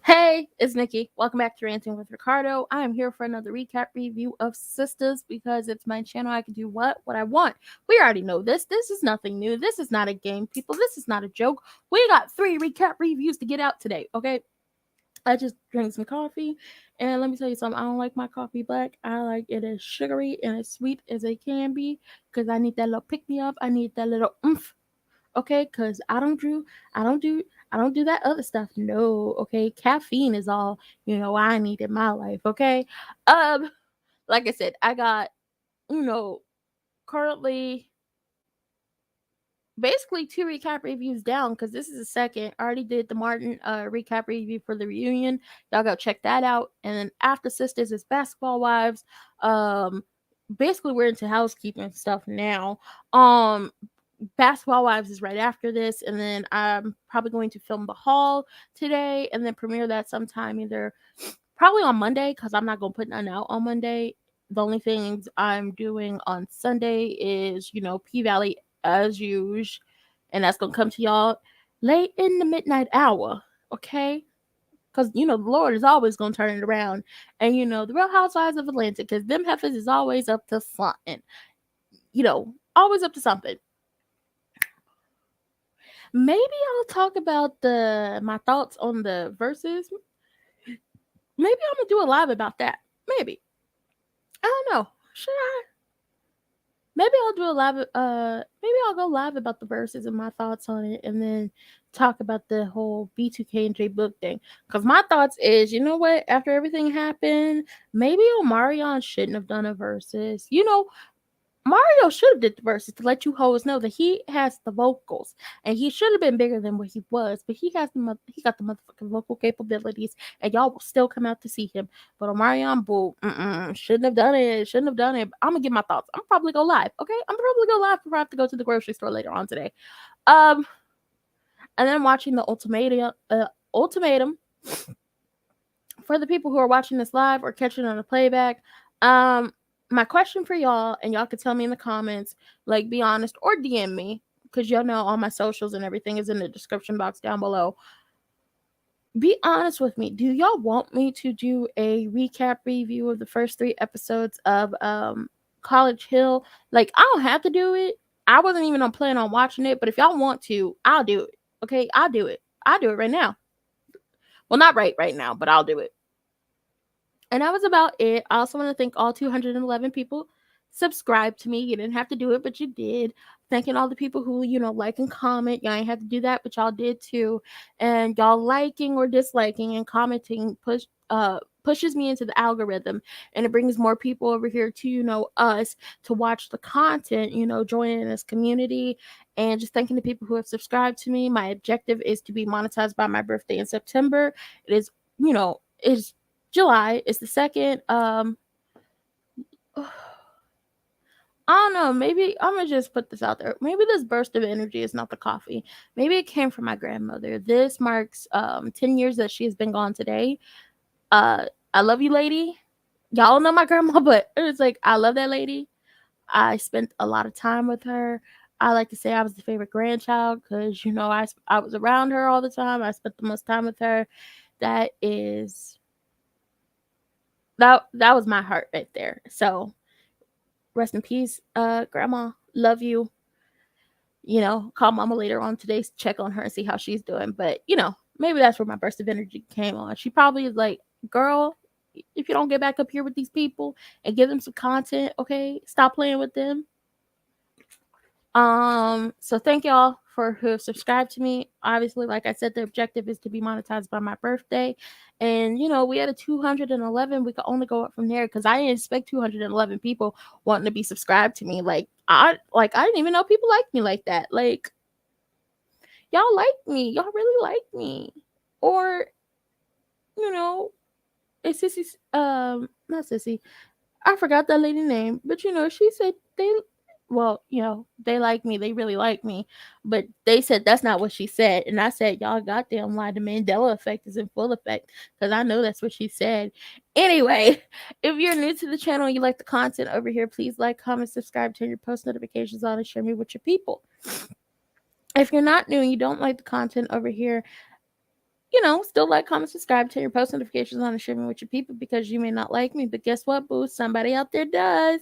Hey, it's Nikki. Welcome back to Ranting with Ricardo. I am here for another recap review of Sistas because it's my channel. I can do what I want. We already know this. This is nothing new. This is not a game, people. This is not a joke. We got 3 recap reviews to get out today, okay? I just drank some coffee, and let me tell you something. I don't like my coffee black. I like it as sugary and as sweet as it can be because I need that little pick me up. I need that little oomph, okay? Because I don't do, I don't do that other stuff. No, okay. Caffeine is all I need in my life, okay. Um, like I said, I got you know currently basically 2 recap reviews down because this is the second. I already did the Martin recap review for the reunion. Y'all go check that out. And then after Sisters is Basketball Wives. Um, basically we're into housekeeping stuff now. Um, Basketball Wives is right after this, and then I'm probably going to film the haul today, and then premiere that sometime either probably on Monday because I'm not gonna put none out on Monday. The only things I'm doing on Sunday is P Valley as usual, and that's gonna come to y'all late in the midnight hour, okay? Because the Lord is always gonna turn it around, and the Real Housewives of Atlanta, because them heifers is always up to something, always up to something. Maybe I'll talk about the my thoughts on the verses. Maybe I'm gonna do a live about that. Maybe. I don't know. Should I? Maybe I'll do a live. Maybe I'll go live about the verses and my thoughts on it, and then talk about the whole B2K and J Book thing. Cause my thoughts is, you know what? After everything happened, maybe Omarion shouldn't have done a verses. Mario should have did the verses to let you hoes know that he has the vocals, and he should have been bigger than what he was. But he got the motherfucking vocal capabilities, and y'all will still come out to see him. But Omarion, boo, shouldn't have done it. Shouldn't have done it. I'm gonna give my thoughts. I'm probably go live. Okay, I'm probably go live before I have to go to the grocery store later on today. Um, and then watching the ultimatum for the people who are watching this live or catching on a playback. Um, my question for y'all, and y'all can tell me in the comments, like be honest or DM me, because y'all know all my socials and everything is in the description box down below. Be honest with me. Do y'all want me to do a recap review of the first 3 episodes of College Hill? Like, I don't have to do it. I wasn't even on planning on watching it, but if y'all want to, I'll do it. Okay, I'll do it. I'll do it right now. Well, not right now, but I'll do it. And that was about it. I also want to thank all 211 people subscribe to me. You didn't have to do it, but you did. Thanking all the people who, like and comment. Y'all ain't have to do that, but y'all did too. And y'all liking or disliking and commenting pushes me into the algorithm, and it brings more people over here to, us to watch the content, joining this community, and just thanking the people who have subscribed to me. My objective is to be monetized by my birthday in September. It is, it's July. It's the 2nd. I don't know. Maybe I'm gonna just put this out there. Maybe this burst of energy is not the coffee. Maybe it came from my grandmother. This marks 10 years that she has been gone today. I love you, lady. Y'all know my grandma, but it's like I love that lady. I spent a lot of time with her. I like to say I was the favorite grandchild because I was around her all the time. I spent the most time with her. That is that was my heart right there. So rest in peace, grandma. Love you. Call mama later on today, check on her and see how she's doing. But maybe that's where my burst of energy came on. She probably is like, girl, if you don't get back up here with these people and give them some content, okay, stop playing with them. So thank y'all for who have subscribed to me. Obviously, like I said, the objective is to be monetized by my birthday. And we had a 211. We could only go up from there because I didn't expect 211 people wanting to be subscribed to me. I didn't even know people liked me like that. Like, y'all like me. Y'all really like me. Or, it's Sissy's not Sissy. I forgot that lady name, but she said they like me. They really like me. But they said that's not what she said. And I said, y'all goddamn lie. The Mandela effect is in full effect because I know that's what she said. Anyway, if you're new to the channel and you like the content over here, please like, comment, subscribe, turn your post notifications on, and share me with your people. If you're not new and you don't like the content over here, Still like, comment, subscribe, turn your post notifications on, and share me with your people because you may not like me, but guess what, boo? Somebody out there does.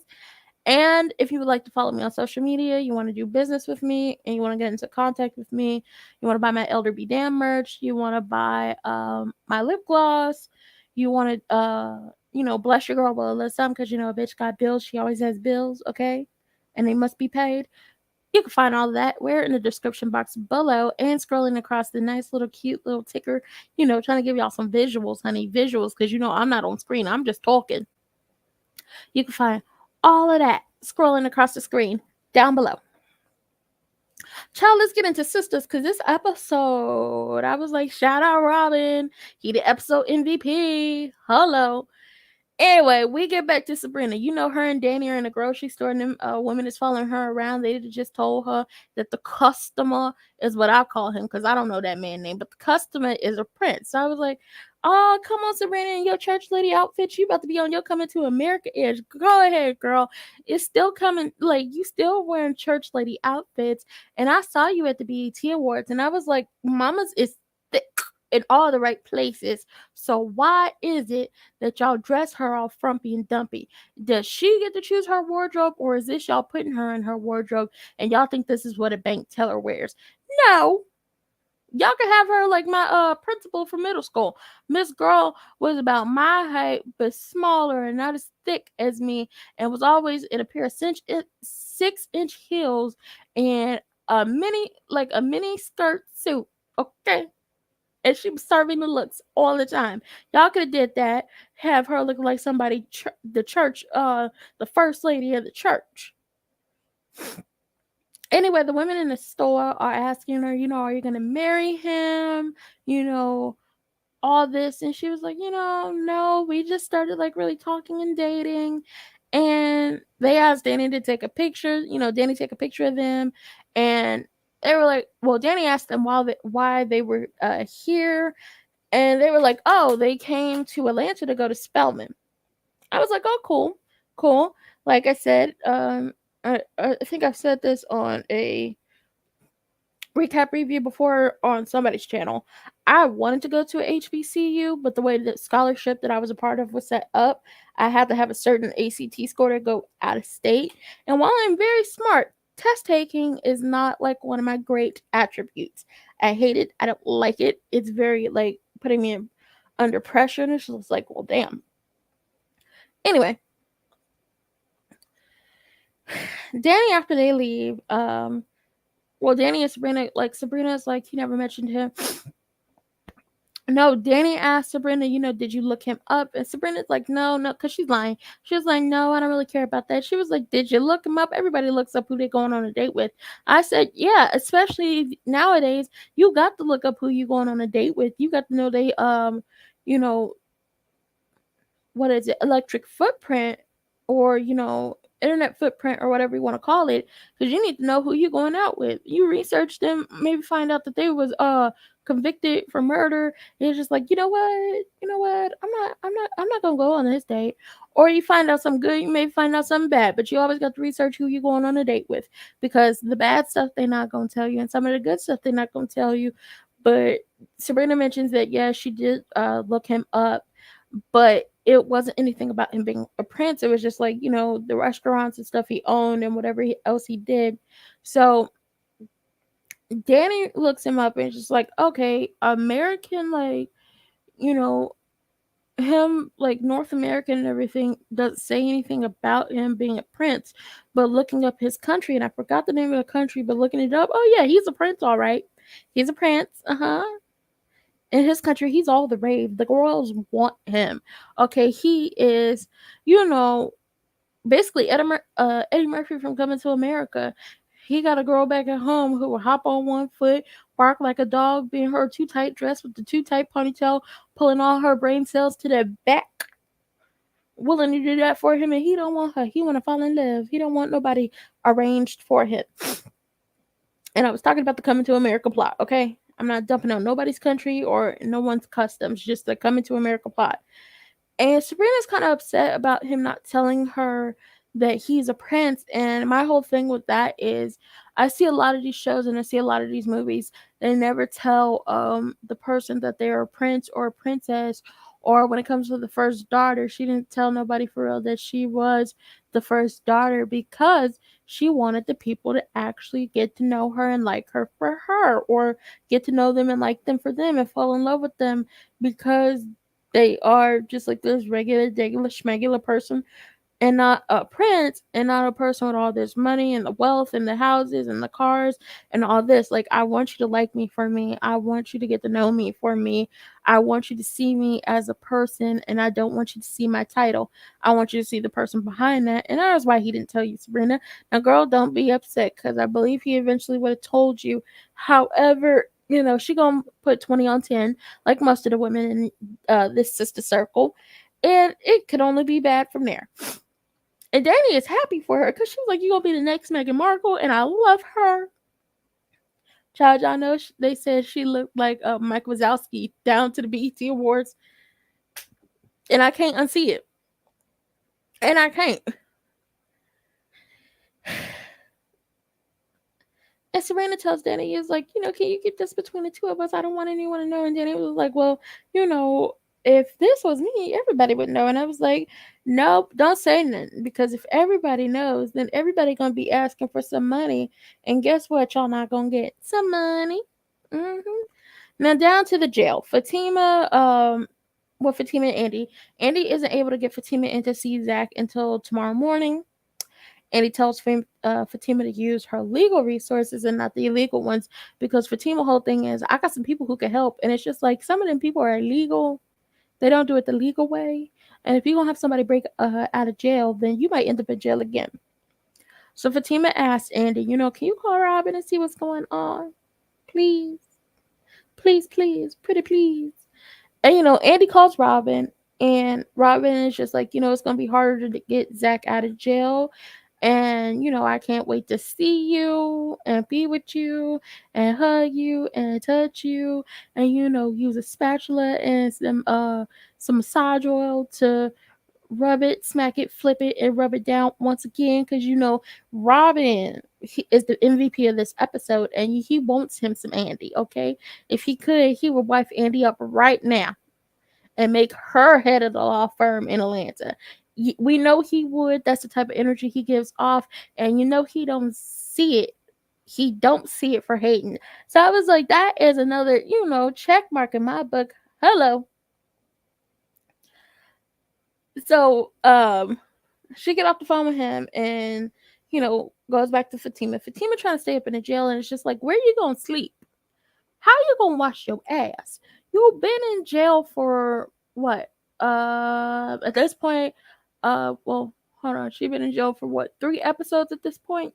And if you would like to follow me on social media, you want to do business with me, and you want to get into contact with me, you want to buy my Elder Be Damn merch, you want to buy my lip gloss, you want to bless your girl with a little something because a bitch got bills. She always has bills, okay, and they must be paid. You can find all of that where in the description box below and scrolling across the nice little cute little ticker, trying to give y'all some visuals, honey, visuals, because I'm not on screen. I'm just talking. You can find all of that scrolling across the screen down below. Child, let's get into Sistas, because this episode, I was like, shout out Robin. He the episode MVP. Hello. Anyway, we get back to Sabrina. Her and Danny are in a grocery store, and them women is following her around. They just told her that the customer is what I call him, because I don't know that man's name, but the customer is a prince. So I was like, oh, come on, Sabrina, in your church lady outfit. You about to be on your Coming to America edge. Go ahead, girl. It's still coming. Like, you still wearing church lady outfits. And I saw you at the BET Awards, and I was like, mama's is thick in all the right places. So why is it that y'all dress her all frumpy and dumpy? Does she get to choose her wardrobe, or is this y'all putting her in her wardrobe and y'all think this is what a bank teller wears? No. Y'all can have her like my principal from middle school. Miss Girl was about my height, but smaller and not as thick as me, and was always in a pair of 6-inch heels and a mini skirt suit. Okay. And she was serving the looks all the time. Y'all could have did that. Have her look like somebody, the church, the first lady of the church. Anyway, the women in the store are asking her, are you going to marry him? All this. And she was like, no, we just started like really talking and dating. And they asked Danny to take a picture. Danny take a picture of them. And they were like, well, Danny asked them why they were here. And they were like, oh, they came to Atlanta to go to Spelman. I was like, oh, cool. Like I said, I think I've said this on a recap review before on somebody's channel. I wanted to go to a HBCU, but the way the scholarship that I was a part of was set up, I had to have a certain ACT score to go out of state. And while I'm very smart, test taking is not like one of my great attributes. I hate it. I don't like it. It's very like putting me under pressure, and it's just like, well, damn. Anyway, Danny, after they leave, Danny and Sabrina, like, Sabrina's like, you never mentioned him. No, Danny asked Sabrina, did you look him up? And Sabrina's like, no, because she's lying. She was like, no, I don't really care about that. She was like, did you look him up? Everybody looks up who they're going on a date with. I said, yeah, especially nowadays, you got to look up who you going on a date with. You got to know they, what is it, electric footprint, or, internet footprint, or whatever you want to call it, because you need to know who you're going out with. You research them, maybe find out that they was convicted for murder. It's just like, you know what, I'm not gonna go on this date. Or you find out something good, you may find out something bad, but you always got to research who you're going on a date with, because the bad stuff they're not gonna tell you, and some of the good stuff they're not gonna tell you. But Sabrina mentions that, yeah, she did look him up, but it wasn't anything about him being a prince. It was just like, the restaurants and stuff he owned and whatever else he did. So Danny looks him up and it's just like, okay, American, like, him, like, North American and everything, doesn't say anything about him being a prince. But looking up his country, and I forgot the name of the country, but looking it up, oh yeah, he's a prince, all right. He's a prince. In his country, he's all the rave. The girls want him. Okay, he is, basically Eddie Murphy from Coming to America. He got a girl back at home who will hop on one foot, bark like a dog, being her too tight dress with the too tight ponytail, pulling all her brain cells to the back, willing to do that for him, and he don't want her. He want to fall in love. He don't want nobody arranged for him. And I was talking about the Coming to America plot, okay? I'm not dumping on nobody's country or no one's customs, just the Coming to America plot. And Sabrina's kind of upset about him not telling her that he's a prince. And my whole thing with that is I see a lot of these shows and I see a lot of these movies. They never tell the person that they're a prince or a princess. Or when it comes to the first daughter, she didn't tell nobody for real that she was the first daughter because she wanted the people to actually get to know her and like her for her, or get to know them and like them for them and fall in love with them because they are just like this regular schmegular person and not a prince and not a person with all this money and the wealth and the houses and the cars and all this. Like, I want you to like me for me. I want you to get to know me for me. I want you to see me as a person, and I don't want you to see my title. I want you to see the person behind that. And that is why he didn't tell you, Sabrina. Now, girl, don't be upset because I believe he eventually would have told you. However, she gonna put 20 on 10 like most of the women in this sister circle, and it could only be bad from there. And Danny is happy for her because she was like, "You gonna be the next Meghan Markle," and I love her. Child, y'all know they said she looked like Mike Wazowski down to the BET Awards, and I can't unsee it. And I can't. And Serena tells Danny, is like, can you keep this between the two of us? I don't want anyone to know. And Danny was like, well, if this was me, everybody would know. And I was like, nope, don't say nothing. Because if everybody knows, then everybody going to be asking for some money. And guess what? Y'all not going to get some money. Now down to the jail. Fatima and Andy. Andy isn't able to get Fatima in to see Zach until tomorrow morning. And he tells Fatima to use her legal resources and not the illegal ones, because Fatima's whole thing is, I got some people who can help. And it's just like, some of them people are illegal. They don't do it the legal way. And if you're going to have somebody break out of jail, then you might end up in jail again. So Fatima asked Andy, can you call Robin and see what's going on? Please. Please, please. Pretty please. And, Andy calls Robin. And Robin is just like, it's going to be harder to get Zach out of jail. And, I can't wait to see you and be with you and hug you and touch you and, use a spatula and some massage oil to rub it, smack it, flip it, and rub it down once again. Because, Robin is the MVP of this episode, and he wants him some Andy, okay? If he could, he would wife Andy up right now and make her head of the law firm in Atlanta. We know he would. That's the type of energy he gives off, and he don't see it. He don't see it for hating. So I was like, that is another, check mark in my book. Hello. So she get off the phone with him and goes back to Fatima. Fatima trying to stay up in the jail, and it's just like, where you gonna sleep? How you gonna wash your ass? You've been in jail for what? At this point, well, hold on. She's been in jail for what? 3 episodes at this point.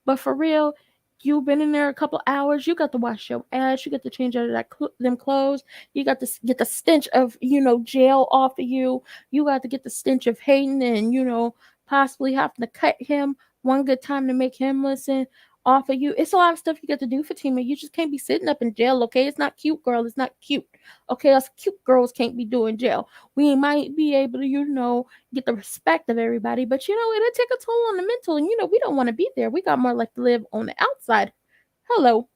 But for real, you've been in there a couple hours. You got to wash your ass. You got to change out of them clothes. You got to get the stench of jail off of you. You got to get the stench of hating and possibly having to cut him one good time to make him listen off of you. It's a lot of stuff you got to do, Fatima. You just can't be sitting up in jail, okay? It's not cute, girl. It's not cute. Okay, us cute girls can't be doing jail. We might be able to, get the respect of everybody, but it'll take a toll on the mental, and we don't want to be there. We got more like to live on the outside. Hello.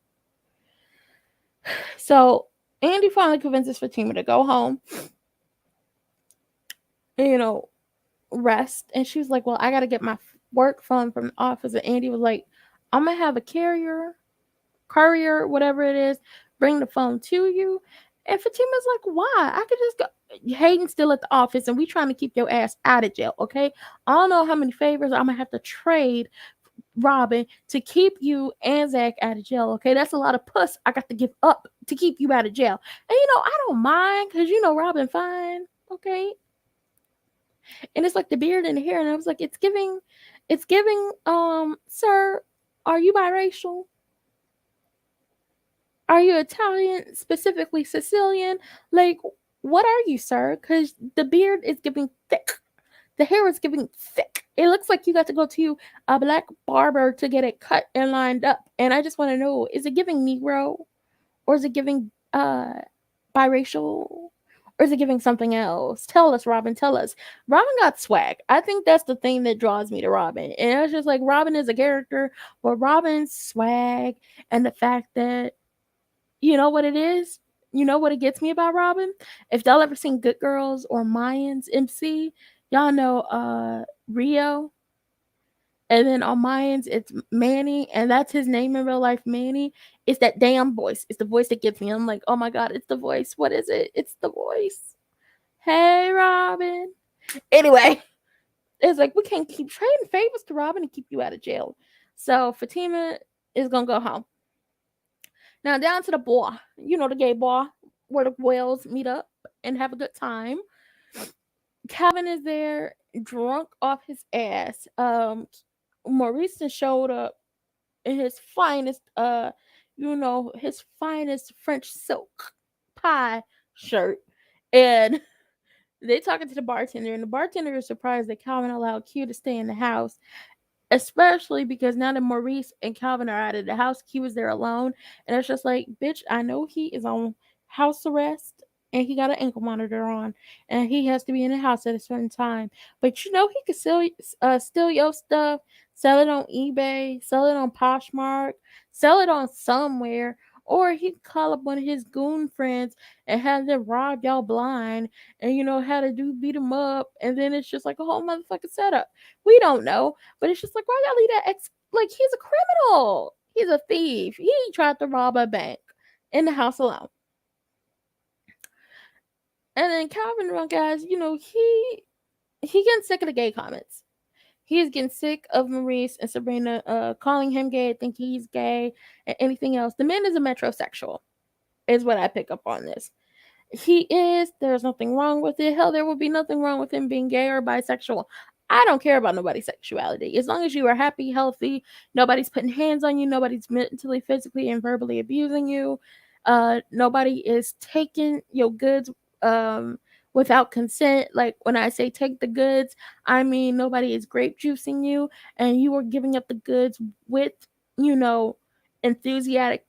So Andy finally convinces Fatima to go home, rest. And she was like, well, I gotta get my work phone from the office. And Andy was like, I'm gonna have a courier, whatever it is, bring the phone to you. And Fatima's like, why? I could just go. Hayden's still at the office, and we trying to keep your ass out of jail, okay? I don't know how many favors I'm gonna have to trade Robin to keep you and Zach out of jail, okay? That's a lot of puss I got to give up to keep you out of jail. And I don't mind, because Robin fine, okay? And it's like the beard and the hair, and I was like, it's giving, sir, are you biracial? Are you Italian, specifically Sicilian? Like, what are you, sir? Because the beard is giving thick. The hair is giving thick. It looks like you got to go to a black barber to get it cut and lined up. And I just want to know, is it giving Negro? Or is it giving biracial? Or is it giving something else? Tell us, Robin, tell us. Robin got swag. I think that's the thing that draws me to Robin. And it's just like Robin is a character, but Robin's swag and the fact that, you know what it is? You know what it gets me about Robin? If y'all ever seen Good Girls or Mayans MC, y'all know Rio. And then on Mayans, it's Manny, and that's his name in real life, Manny. It's that damn voice. It's the voice that gets me. I'm like, oh my god, it's the voice. What is it? It's the voice. Hey, Robin. Anyway, it's like we can't keep trading favors to Robin and keep you out of jail. So Fatima is gonna go home. Now down to the boy. You know the gay boy where the whales meet up and have a good time. Calvin is there, drunk off his ass. Maurice showed up in his finest, his finest French silk pie shirt, and they talking to the bartender, and the bartender is surprised that Calvin allowed Q to stay in the house, especially because now that Maurice and Calvin are out of the house, Q was there alone, and it's just like, bitch, I know he is on house arrest and he got an ankle monitor on, and he has to be in the house at a certain time. But you know he could steal your stuff, sell it on eBay, sell it on Poshmark, sell it on somewhere. Or he could call up one of his goon friends and have them rob y'all blind and how to beat him up, and then it's just like a whole motherfucking setup. We don't know. But it's just like, why y'all leave that like, he's a criminal. He's a thief. He tried to rob a bank in the house alone. And then Calvin Drunk, guys, he getting sick of the gay comments. He's getting sick of Maurice and Sabrina calling him gay, thinking he's gay, and anything else. The man is a metrosexual, is what I pick up on this. He is. There's nothing wrong with it. Hell, there would be nothing wrong with him being gay or bisexual. I don't care about nobody's sexuality. As long as you are happy, healthy, nobody's putting hands on you, nobody's mentally, physically, and verbally abusing you. Nobody is taking your goods without consent. Like when I say take the goods, I mean nobody is grape juicing you, and you are giving up the goods with, enthusiastic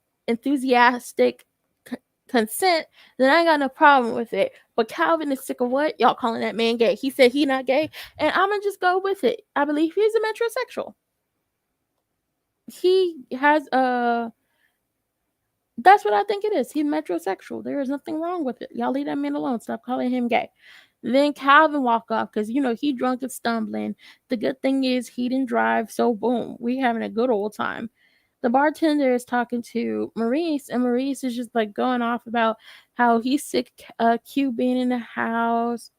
consent, then I ain't got no problem with it. But Calvin is sick of what? Y'all calling that man gay. He said he not gay, and I'm gonna just go with it. I believe he's a metrosexual. He has that's what I think it is. He's metrosexual. There is nothing wrong with it. Y'all leave that man alone. Stop calling him gay. Then Calvin walk off because he drunk and stumbling. The good thing is he didn't drive, so boom, we having a good old time. The bartender is talking to Maurice, and Maurice is just like going off about how he's sick Q being in the house.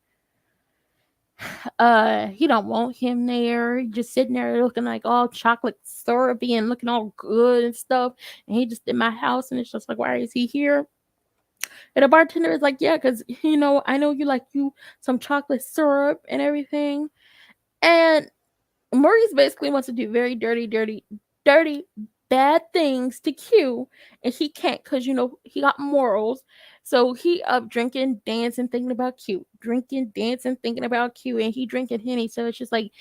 He don't want him there. He just sitting there looking like all chocolate syrupy and looking all good and stuff. And he just in my house, and it's just like, why is he here? And the bartender is like, yeah, because I know you like some chocolate syrup and everything. And Maurice basically wants to do very dirty, bad things to Q, and he can't because he got morals. So he up drinking, dancing, thinking about Q, drinking, dancing, thinking about Q, and he drinking Henny. So it's just like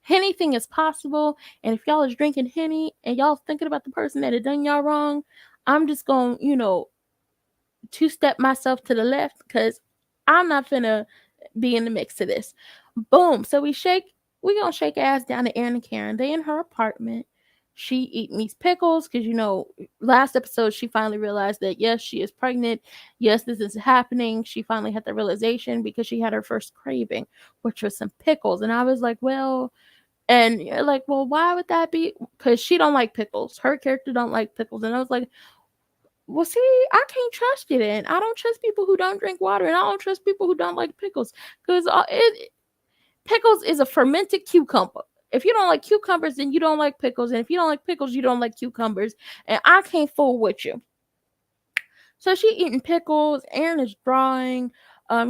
anything is possible. And if y'all is drinking Henny and y'all thinking about the person that had done y'all wrong, I'm just gonna two-step myself to the left because I'm not finna be in the mix to this. Boom. So we gonna shake ass down to Erin and Karen. They in her apartment. She eating these pickles because last episode she finally realized that yes, she is pregnant. Yes, this is happening. She finally had the realization because she had her first craving, which was some pickles. And I was like, well, and you're like, well, why would that be? Because she don't like pickles. Her character don't like pickles. And I was like, well, see, I can't trust you then. I don't trust people who don't drink water, and I don't trust people who don't like pickles because pickles is a fermented cucumber. If you don't like cucumbers, then you don't like pickles. And if you don't like pickles, you don't like cucumbers. And I can't fool with you. So she eating pickles. Aaron is drawing.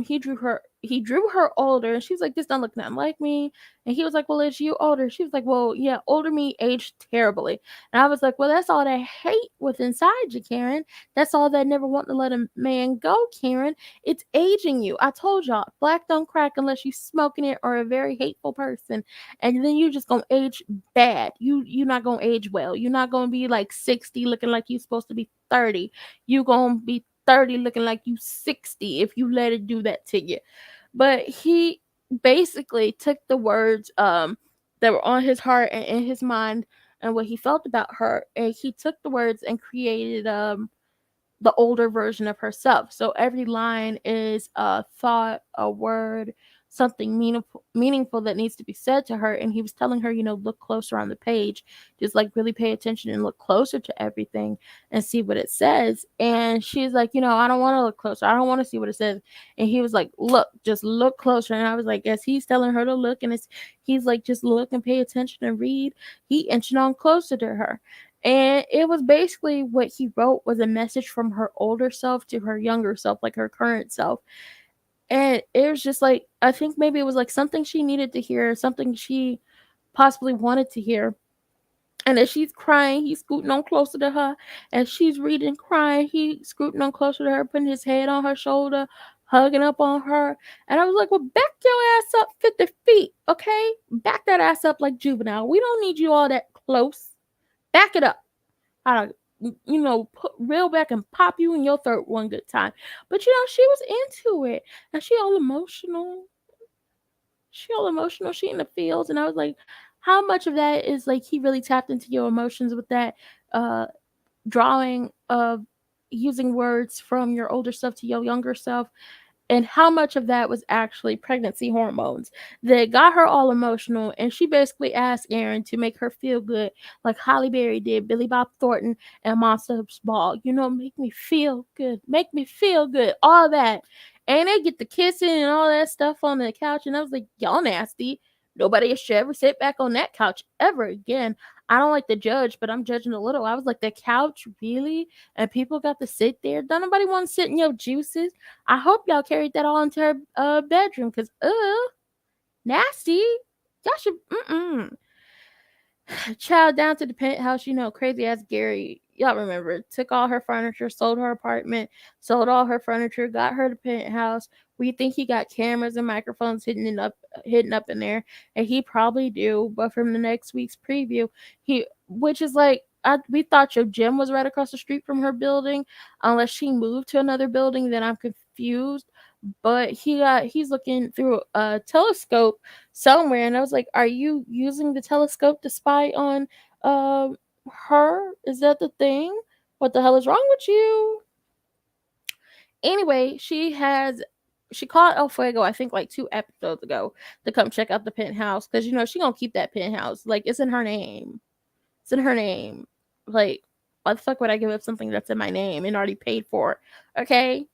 He drew her older, and she was like, this don't look nothing like me. And he was like, well, is you older? She was like, well, yeah, older me aged terribly. And I was like, well, that's all that hate with inside you, Karen. That's all that never want to let a man go, Karen. It's aging you. I told y'all, black don't crack unless you smoking it or a very hateful person. And then you just gonna age bad. You not gonna age well. You're not gonna be like 60 looking like you supposed to be 30. You gonna be 30 looking like you 60 if you let it do that to you. But he basically took the words that were on his heart and in his mind and what he felt about her, and he took the words and created the older version of herself. So every line is a thought, a word, something meaningful that needs to be said to her. And he was telling her, look closer on the page, just like really pay attention and look closer to everything and see what it says. And she's like, I don't want to look closer. I don't want to see what it says. And he was like, look, just look closer. And I was like, as he's telling her to look, and he's like, just look and pay attention and read. He inched on closer to her. And it was basically what he wrote was a message from her older self to her younger self, like her current self. And it was just like, I think maybe it was like something she needed to hear, something she possibly wanted to hear. And as she's crying, he's scooting on closer to her. As she's reading, crying, he's scooting on closer to her, putting his head on her shoulder, hugging up on her. And I was like, well, back your ass up 50 feet, okay? Back that ass up like Juvenile. We don't need you all that close. Back it up. I put reel back and pop you in your throat one good time. But she was into it. And she all emotional. She in the fields. And I was like, how much of that is like he really tapped into your emotions with that uh drawing of using words from your older self to your younger self? And how much of that was actually pregnancy hormones that got her all emotional. And she basically asked Aaron to make her feel good, like Holly Berry did, Billy Bob Thornton, and Monsters Ball. Make me feel good, all that. And they get the kissing and all that stuff on the couch. And I was like, y'all nasty. Nobody should ever sit back on that couch ever again. I don't like to judge, but I'm judging a little. I was like, the couch, really? And people got to sit there? Don't nobody want to sit in your juices? I hope y'all carried that all into her bedroom, because, nasty. Y'all should, child, down to the penthouse, crazy ass Gary, y'all remember, took all her furniture, sold her apartment, sold all her furniture, got her the penthouse. We think he got cameras and microphones hidden up in there, and he probably do. But from the next week's preview, which is like, we thought your gym was right across the street from her building, unless she moved to another building. Then I'm confused. But he's looking through a telescope somewhere, and I was like, are you using the telescope to spy on her? Is that the thing? What the hell is wrong with you? Anyway, she called El Fuego, I think like 2 episodes ago, to come check out the penthouse, because she gonna keep that penthouse. Like, it's in her name. Like, why the fuck would I give up something that's in my name and already paid for? Okay,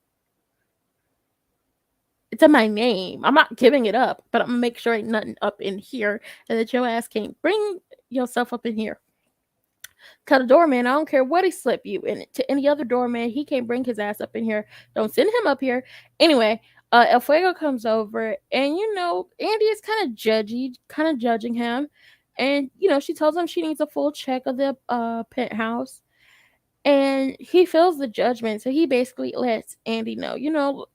it's in my name. I'm not giving it up, but I'm gonna make sure ain't nothing up in here, and that your ass can't bring yourself up in here. Cause a doorman, I don't care what he slip you in to any other doorman, he can't bring his ass up in here. Don't send him up here. Anyway, El Fuego comes over, and Andy is kind of judging him, and she tells him she needs a full check of the penthouse, and he feels the judgment, so he basically lets Andy know,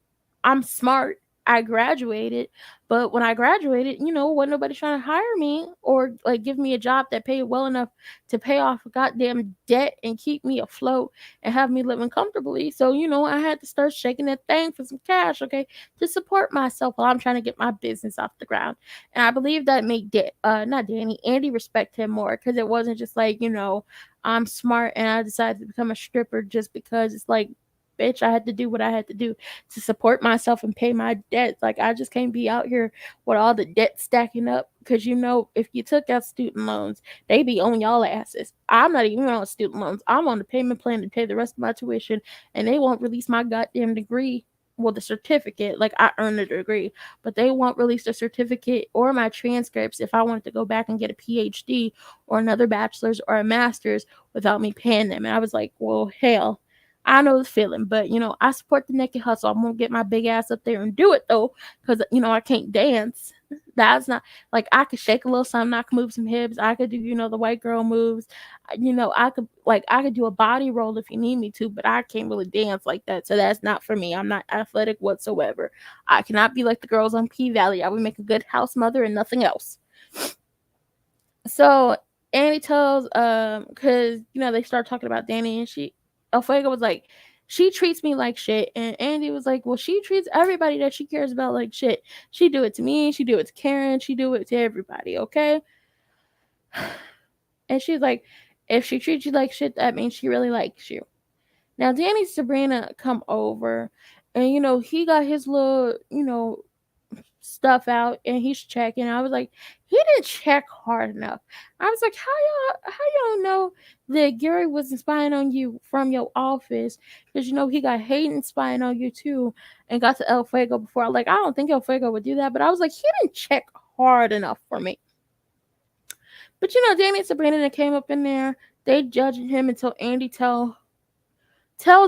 I'm smart. I graduated, but when I graduated, wasn't nobody trying to hire me or like give me a job that paid well enough to pay off a goddamn debt and keep me afloat and have me living comfortably. So, I had to start shaking that thing for some cash, okay, to support myself while I'm trying to get my business off the ground. And I believe that made Andy respect him more, because it wasn't just like, I'm smart and I decided to become a stripper just because. It's like, bitch, I had to do what I had to do to support myself and pay my debts. Like, I just can't be out here with all the debt stacking up, because if you took out student loans, they be on y'all asses. I'm not even on student loans. I'm on the payment plan to pay the rest of my tuition, and they won't release my goddamn degree. Well, the certificate, like, I earned a degree, but they won't release the certificate or my transcripts if I wanted to go back and get a PhD or another bachelor's or a master's without me paying them. And I was like, well, hell, I know the feeling, but I support the naked hustle. I'm gonna get my big ass up there and do it though, because I can't dance. That's not like, I could shake a little something. I could move some hips. I could do the white girl moves. I could do a body roll if you need me to, but I can't really dance like that. So that's not for me. I'm not athletic whatsoever. I cannot be like the girls on P Valley. I would make a good house mother and nothing else. So Annie tells, because they start talking about Danny, and El Fuego was like, She treats me like shit. And Andy was like, well, she treats everybody that she cares about like shit. She do it to me. She do it to Karen. She do it to everybody. Okay. And she's like, if she treats you like shit, that means she really likes you. Now, Danny Sabrina come over, and he got his little stuff out, and he's checking. I was like, he didn't check hard enough. I was like, how y'all know that Gary wasn't spying on you from your office? Because he got Hayden spying on you too, and got to El Fuego before. Like, I don't think El Fuego would do that, but I was like, he didn't check hard enough for me. But Danny and Sabrina that came up in there, they judging him until Andy tells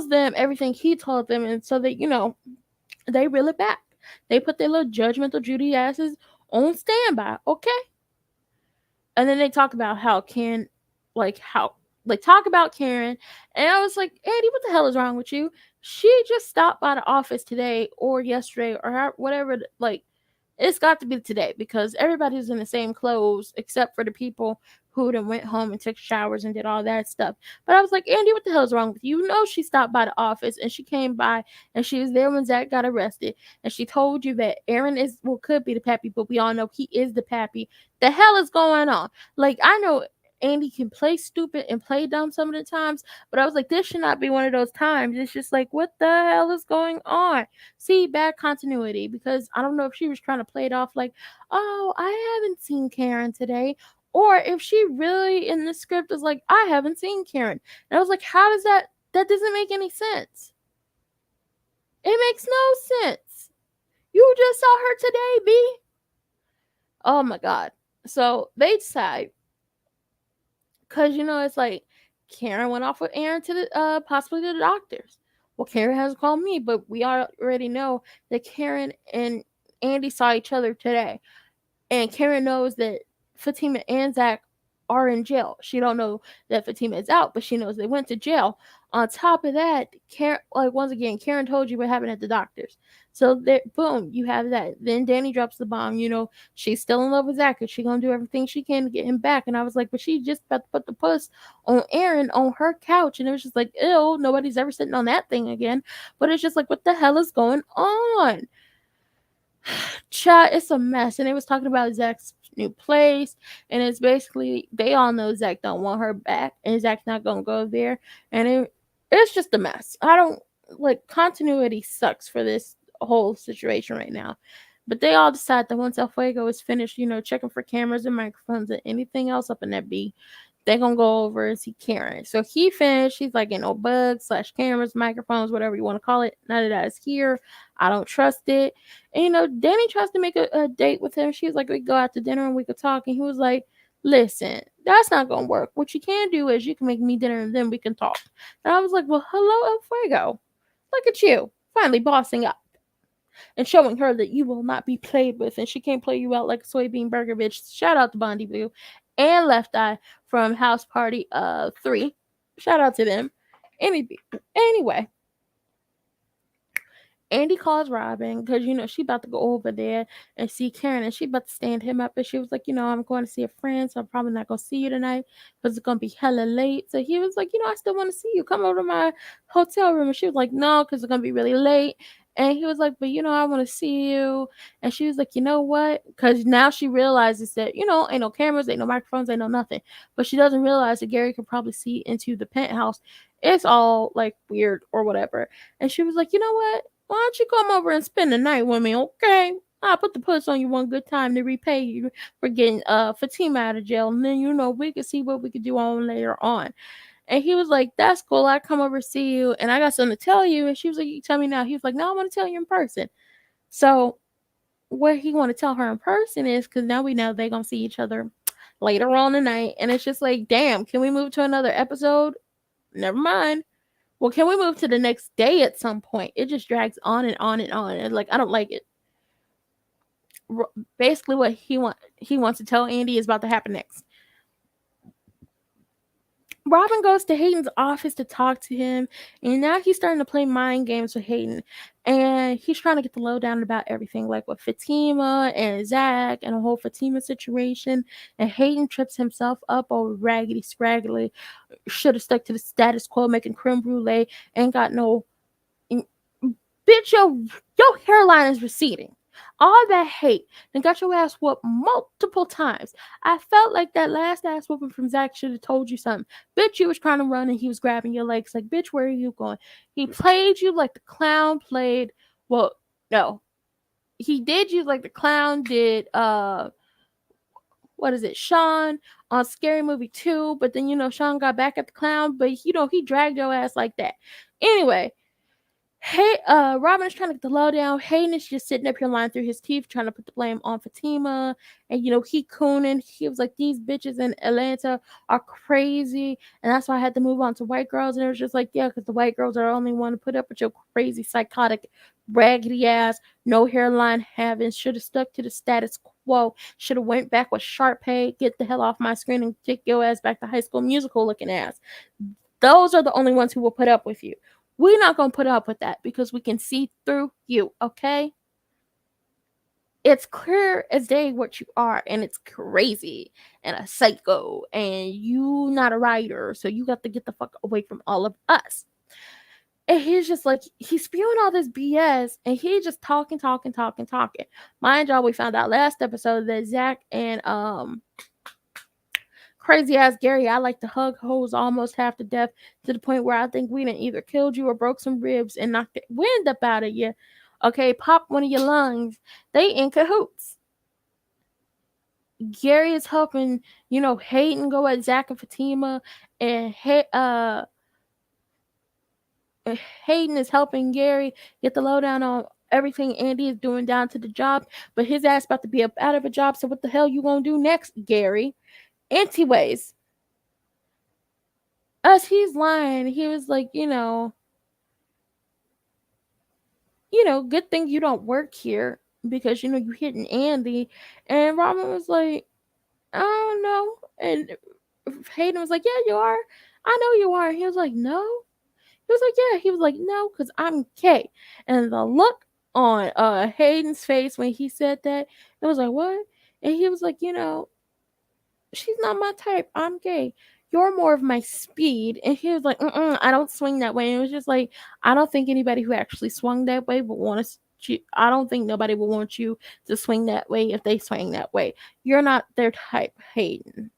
them everything he told them, and so that they reel it back. They put their little judgmental Judy asses on standby, okay? And then they talk about how talk about Karen, and I was like, Andy, what the hell is wrong with you? She just stopped by the office today or yesterday or whatever. Like, it's got to be today because everybody's in the same clothes except for the people who then went home and took showers and did all that stuff. But I was like, Andy, what the hell is wrong with you? She stopped by the office and she came by and she was there when Zach got arrested. And she told you that Aaron could be the pappy, but we all know he is the pappy. The hell is going on? Like, I know Andy can play stupid and play dumb some of the times, but I was like, this should not be one of those times. It's just like, what the hell is going on? See, bad continuity, because I don't know if she was trying to play it off like, oh, I haven't seen Karen today, or if she really in the script is like, I haven't seen Karen. And I was like, how does that doesn't make any sense. It makes no sense. You just saw her today, B. Oh my God. So they decide, because it's like Karen went off with Aaron to the possibly to the doctors. Well, Karen hasn't called me, but we already know that Karen and Andy saw each other today, and Karen knows that Fatima and Zach are in jail. She don't know that Fatima is out, but she knows they went to jail. On top of that, Karen, once again, Karen told you what happened at the doctor's. So there, boom, you have that. Then Danny drops the bomb. She's still in love with Zach, and she's gonna do everything she can to get him back. And I was like, but she just about to put the puss on Aaron on her couch, and it was just like, ew, nobody's ever sitting on that thing again. But it's just like, what the hell is going on? Chat, it's a mess. And they was talking about Zach's new place, and it's basically they all know Zach don't want her back, and Zach's not gonna go there, and it's just a mess. I don't continuity sucks for this whole situation right now. But they all decide that once El Fuego is finished, checking for cameras and microphones and anything else up in that B, they're gonna go over and see Karen. So he finished. He's like, no bugs / cameras, microphones, whatever you want to call it. None of that is here. I don't trust it. And Danny tries to make a date with him. She was like, we go out to dinner and we could talk. And he was like, listen, that's not gonna work. What you can do is you can make me dinner and then we can talk. And I was like, well, hello, El Fuego. Look at you, finally bossing up and showing her that you will not be played with, and she can't play you out like a soybean burger, bitch. Shout out to Bondi Boo and Left Eye from House Party 3. Shout out to them. Anyway, Andy calls Robin because she about to go over there and see Karen, and she about to stand him up, and she was like, I'm going to see a friend, so I'm probably not gonna see you tonight because it's gonna be hella late. So he was like, I still want to see you. Come over to my hotel room. And she was like, no, because it's gonna be really late. And he was like, but I want to see you. And she was like, you know what? Because now she realizes that ain't no cameras, ain't no microphones, ain't no nothing. But she doesn't realize that Gary could probably see into the penthouse. It's all like weird or whatever. And she was like, you know what? Why don't you come over and spend the night with me, okay? I'll put the puss on you one good time to repay you for getting Fatima out of jail. And then, we can see what we could do on later on. And he was like, that's cool. I come over to see you, and I got something to tell you. And she was like, you tell me now. He was like, no, I want to tell you in person. So what he want to tell her in person is, because now we know they're going to see each other later on tonight. And it's just like, damn, can we move to another episode? Never mind. Well, can we move to the next day at some point? It just drags on and on and on. And I don't like it. Basically, what he wants to tell Andy is about to happen next. Robin goes to Hayden's office to talk to him, and now he's starting to play mind games with Hayden. And he's trying to get the lowdown about everything, like with Fatima and Zach and the whole Fatima situation. And Hayden trips himself up over Raggedy Scraggly. Should have stuck to the status quo, making creme brulee. Ain't got no. Bitch, your hairline is receding. All that hate and got your ass whooped multiple times. I felt like that last ass whooping from Zach should have told you something. Bitch, you was trying to run and he was grabbing your legs. Like, bitch, where are you going? He played you like the clown played. Well, no, he did you like the clown did. What is it, Sean on Scary Movie 2? But then Sean got back at the clown, but he dragged your ass like that. Anyway. Hey, Robin is trying to get the lowdown. Hayden is just sitting up here lying through his teeth, trying to put the blame on Fatima. And, he cooning. He was like, these bitches in Atlanta are crazy. And that's why I had to move on to white girls. And it was just like, yeah, because the white girls are the only one to put up with your crazy, psychotic, raggedy ass, no hairline having. Should have stuck to the status quo. Should have went back with Sharpay. Get the hell off my screen and take your ass back to High School Musical looking ass. Those are the only ones who will put up with you. We're not going to put up with that because we can see through you, okay? It's clear as day what you are, and it's crazy and a psycho, and you not a writer, so you got to get the fuck away from all of us. And he's just like, he's spewing all this BS, and he's just talking. Mind y'all, we found out last episode that Zach and crazy ass Gary, I like to hug hoes almost half to death, to the point where I think we done either killed you or broke some ribs and knocked the wind up out of you. Okay, pop one of your lungs. They in cahoots. Gary is helping, Hayden go at Zach and Fatima, and Hayden is helping Gary get the lowdown on everything Andy is doing down to the job, but his ass about to be up out of a job, so what the hell you gonna do next, Gary? Anyways, as he's lying, he was like, good thing you don't work here because, you hitting Andy. And Robin was like, I don't know. And Hayden was like, yeah, you are. I know you are. He was like, no. He was like, yeah. He was like, no, because I'm gay. And the look on Hayden's face when he said that, it was like, what? And he was like, she's not my type. I'm gay. You're more of my speed. And he was like, I don't swing that way. And it was just like, I don't think anybody who actually swung that way would want to. I don't think nobody would want you to swing that way if they swing that way. You're not their type, Hayden.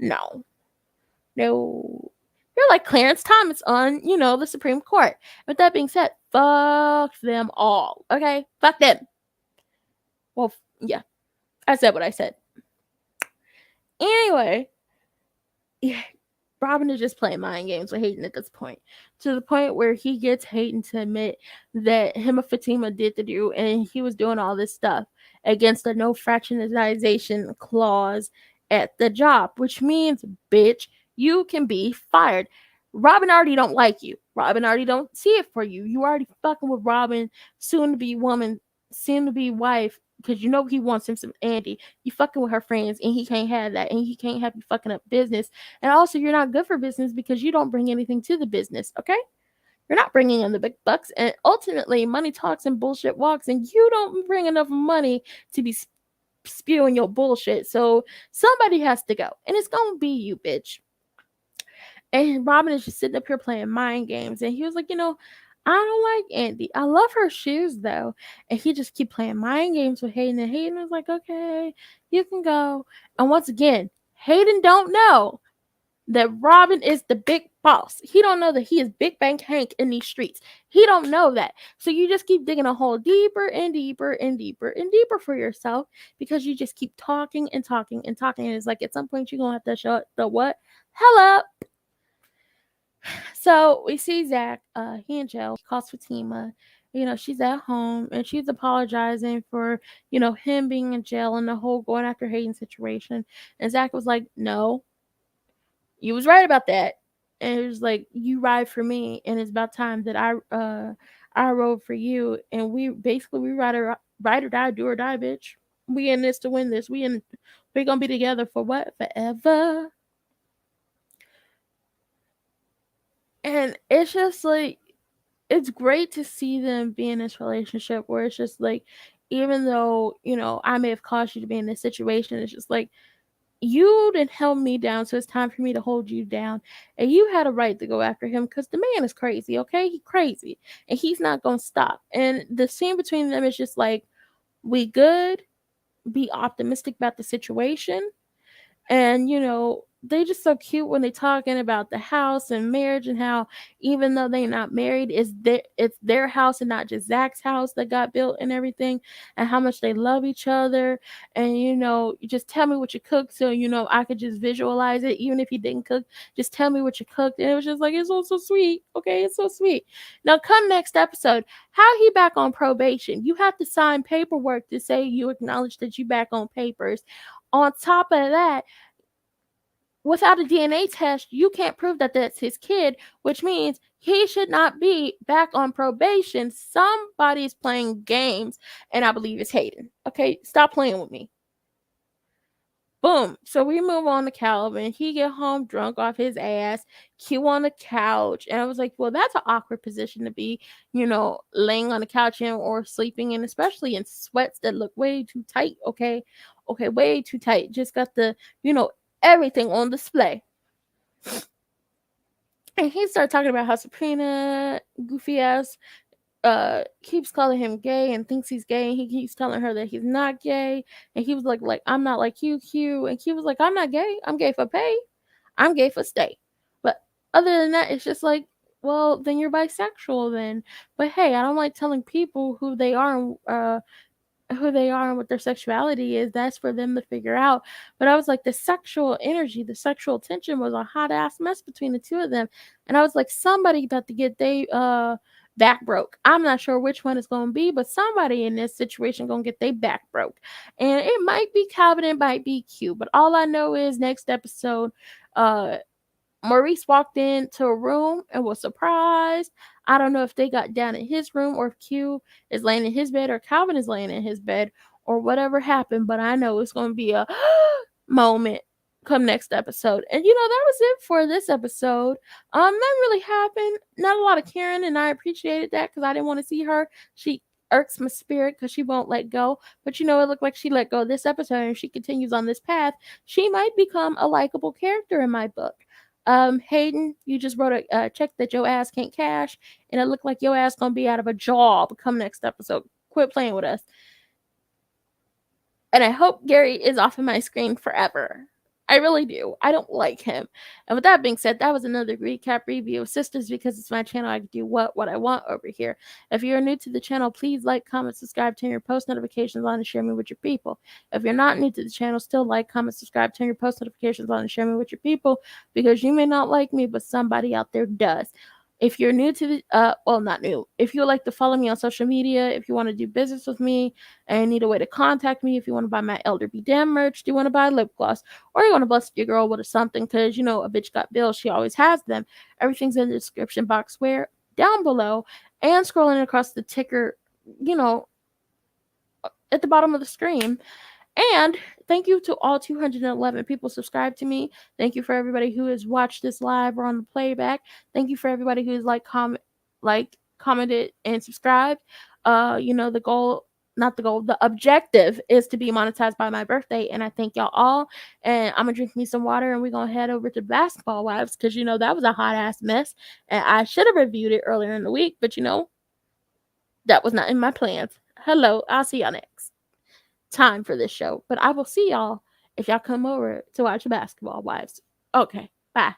No. You're like Clarence Thomas on, the Supreme Court. With that being said, fuck them all. Okay? Fuck them. Well, yeah. I said what I said. Anyway, yeah, Robin is just playing mind games with Hayden at this point, to the point where he gets Hayden to admit that him and Fatima did the do, and he was doing all this stuff against the no fraternization clause at the job, which means, bitch, you can be fired. Robin already don't like you. Robin already don't see it for you. You already fucking with Robin, soon to be woman, soon to be wife, because he wants him some Andy. You fucking with her friends, and he can't have that, and he can't have you fucking up business. And also, you're not good for business because you don't bring anything to the business, okay? You're not bringing in the big bucks, and ultimately, money talks and bullshit walks, and you don't bring enough money to be spewing your bullshit. So somebody has to go, and it's gonna be you, bitch. And Robin is just sitting up here playing mind games, and he was like, I don't like Andy. I love her shoes though. And he just keep playing mind games with Hayden. And Hayden was like, okay, you can go. And once again, Hayden don't know that Robin is the big boss. He don't know that he is Big Bang Hank in these streets. He don't know that. So you just keep digging a hole deeper and deeper and deeper and deeper for yourself, because you just keep talking and talking and talking. And it's like, at some point you're going to have to shut the what? Hell up. So we see Zach, he in jail. He calls Fatima. She's at home and she's apologizing for, him being in jail and the whole going after Hayden situation. And Zach was like, no, you was right about that. And it was like, you ride for me, and it's about time that I rode for you. And we ride or die, do or die, bitch. We in this to win this. We're gonna be together for what? Forever. And it's just like, it's great to see them be in this relationship where it's just like, even though, I may have caused you to be in this situation, it's just like, you didn't held me down, so it's time for me to hold you down. And you had a right to go after him because the man is crazy, okay? He's crazy. And he's not going to stop. And the scene between them is just like, we good, be optimistic about the situation. And they just so cute when they talking about the house and marriage, and how even though they not married, it's their house and not just Zach's house that got built and everything, and how much they love each other. And you just tell me what you cooked, so I could just visualize it. Even if you didn't cook, just tell me what you cooked. And it was just like, it's so sweet. Okay, it's so sweet. Now come next episode, how he back on probation? You have to sign paperwork to say you acknowledge that you back on papers. On top of that, without a DNA test, you can't prove that that's his kid, which means he should not be back on probation. Somebody's playing games, and I believe it's Hayden. Okay, stop playing with me. Boom. So we move on to Calvin. He get home drunk off his ass, Q on the couch. And I was like, well, that's an awkward position to be, laying on the couch in or sleeping in, especially in sweats that look way too tight. Okay. Okay, way too tight. Just got the, everything on display. And he started talking about how Sabrina, goofy ass, keeps calling him gay and thinks he's gay, and he keeps telling her that he's not gay. And he was like I'm not like you, Q. And Q was like, I'm not gay. I'm gay for pay. I'm gay for stay. But other than that, it's just like, well, then you're bisexual then. But hey, I don't like telling people who they are and what their sexuality is. That's for them to figure out. But I was like, the sexual energy, the sexual tension was a hot ass mess between the two of them. And I was like, somebody about to get they back broke. I'm not sure which one it's gonna be, but somebody in this situation gonna get their back broke. And it might be Calvin, it might be Q. But all I know is next episode, Maurice walked into a room and was surprised. I don't know if they got down in his room, or if Q is laying in his bed, or Calvin is laying in his bed, or whatever happened. But I know it's going to be a moment come next episode. And that was it for this episode. That really happened. Not a lot of Karen, and I appreciated that because I didn't want to see her. She irks my spirit because she won't let go. But it looked like she let go this episode, and if she continues on this path, she might become a likable character in my book. Hayden, you just wrote a check that your ass can't cash, and it looked like your ass gonna be out of a job come next episode. Quit playing with us. And I hope Gary is off of my screen forever. I really do. I don't like him. And with that being said, that was another recap review of Sistas. Because it's my channel, I can do what I want over here. If you're new to the channel, please like, comment, subscribe, turn your post notifications on, and share me with your people. If you're not new to the channel, still like, comment, subscribe, turn your post notifications on, and share me with your people. Because you may not like me, but somebody out there does. If you're new to the, not new. If you would like to follow me on social media, if you want to do business with me and need a way to contact me, if you want to buy my Elder Be Damn merch, do you want to buy lip gloss, or you want to bless your girl with something, because, a bitch got bills, she always has them. Everything's in the description box where down below, and scrolling across the ticker, at the bottom of the screen. And thank you to all 211 people subscribed to me. Thank you for everybody who has watched this live or on the playback. Thank you for everybody who's commented and subscribed. The objective is to be monetized by my birthday, and I thank y'all all. And I'm gonna drink me some water, and we're gonna head over to Basketball Wives, because that was a hot ass mess, and I should have reviewed it earlier in the week, but that was not in my plans. Hello, I'll see y'all next time for this show, but I will see y'all if y'all come over to watch Basketball Wives. Okay, bye.